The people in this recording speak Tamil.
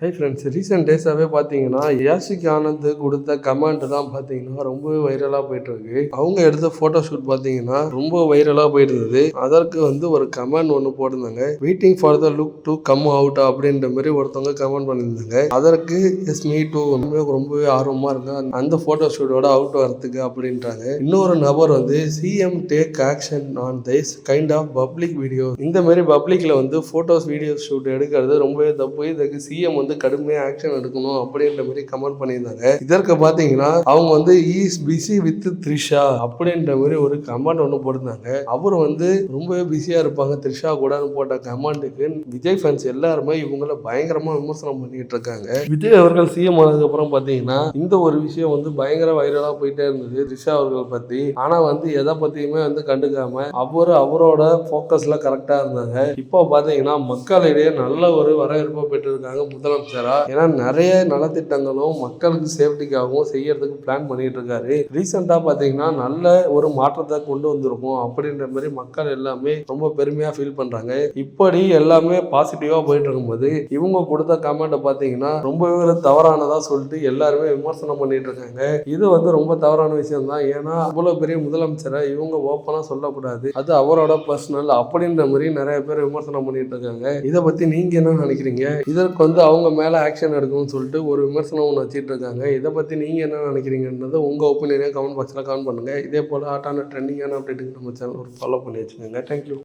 ஹை ஃப்ரெண்ட்ஸ், ரீசெண்ட் டேஸாகவே பார்த்தீங்கன்னா யாஷிக் ஆனந்த் கொடுத்த கமெண்ட் தான் பார்த்தீங்கன்னா ரொம்பவே வைரலாக போயிட்டு இருக்கு. அவங்க எடுத்த ஃபோட்டோ ஷூட் பார்த்தீங்கன்னா ரொம்ப வைரலாக போயிட்டு இருந்தது. அதற்கு ஒரு கமெண்ட் ஒன்று போட்டிருந்தாங்க, waiting for the look to come out அப்படின்ற மாதிரி ஒருத்தவங்க கமெண்ட் பண்ணியிருந்தாங்க. அதற்கு எஸ் மீ டூ ரொம்பவே ஆர்வமாக இருக்கு அந்த ஃபோட்டோ ஷூட்டோட அவுட் வரத்துக்கு அப்படின்றாங்க. இன்னொரு நபர் CM take action on this kind of public video, இந்த மாதிரி பப்ளிக்ல ஃபோட்டோஸ் வீடியோஸ் ஷூட் எடுக்கிறது ரொம்பவே தப்பு, இதுக்கு சிஎம் கடுமையா ஆக்ஷன் எடுக்கணும் அப்படின்ற மாதிரி கமெண்ட் பண்ணியிருந்தாங்க. இதற்கு பாத்தீங்கன்னா அவங்க இஸ் பிஸி வித் த்ரிஷா அப்படின்ற மாதிரி ஒரு கமெண்ட் ஒன்று போட்டிருந்தாங்க. அவர் ரொம்பவே பிஸியா இருப்பாங்க த்ரிஷா கூட போட்ட கமெண்ட்டுக்கு விஜய் ஃபேன்ஸ் எல்லாருமே இவங்கள பயங்கரமா விமர்சனம் பண்ணிட்டு இருக்காங்க. விஜய் அவர்கள் சிஎம் ஆனதுக்கு அப்புறம் பாத்தீங்கன்னா இந்த ஒரு விஷயம் பயங்கர வைரலா போயிட்டே இருந்தது த்ரிஷா அவர்கள் பத்தி. ஆனா எதை பத்தியுமே கண்டுக்காம அவரோட போக்கஸ்ல கரெக்டா இருந்தாங்க. இப்போ பாத்தீங்கன்னா மக்களிடையே நல்ல ஒரு வரவேற்பை பெற்றிருக்காங்க முதலமைச்சரா. ஏன்னா நிறைய நலத்திட்டங்களும் மக்களுக்கு சேஃப்டிக்காகவும் செய்யறதுக்கு பிளான் பண்ணிட்டு இருக்காரு. ரீசெண்டா பாத்தீங்கன்னா நல்ல ஒரு மாற்றத்தை கொண்டு வந்திருக்கும் அப்படின்ற மாதிரி மக்கள் எல்லாமே ரொம்ப பெருமையா ஃபீல் பண்றாங்க. இப்படி எல்லாமே பாசிட்டிவா போயிட்டு இருக்கும்போது இவங்க கொடுத்த கமெண்ட் பாத்தீங்கன்னா ரொம்பவே தவறானதா சொல்லிட்டு எல்லாருமே விமர்சனம் பண்ணிட்டு இருக்காங்க. இது ரொம்ப தவறான விஷயம் தான். ஏன்னா அவ்வளவு பெரிய முதலமைச்சரை இவங்க ஓப்பனா சொல்லக்கூடாது, அது அவரோட பர்சனல் அப்படின்ற மாதிரி நிறைய பேர் விமர்சனம் பண்ணிட்டு இருக்காங்க. இதை பத்தி நீங்க என்ன நினைக்கிறீங்க? இதற்கு அவங்க மேல ஆக்ஷன் எடுக்கணும்னு சொல்லிட்டு ஒரு விமர்சனம் ஒன்று வச்சுட்டு இருக்காங்க. இதை பத்தி நீங்க என்ன நினைக்கிறீங்கன்றது உங்க ஒப்பீனியனை கமெண்ட் பாக்ஸ்ல கமெண்ட் பண்ணுங்க. இதே போல ஹாட்டான ட்ரெண்டிங்கான அப்டேட்டுக்கு நம்ம சேனல் ஃபாலோ பண்ணி வச்சுக்கோங்க. தேங்க்யூ.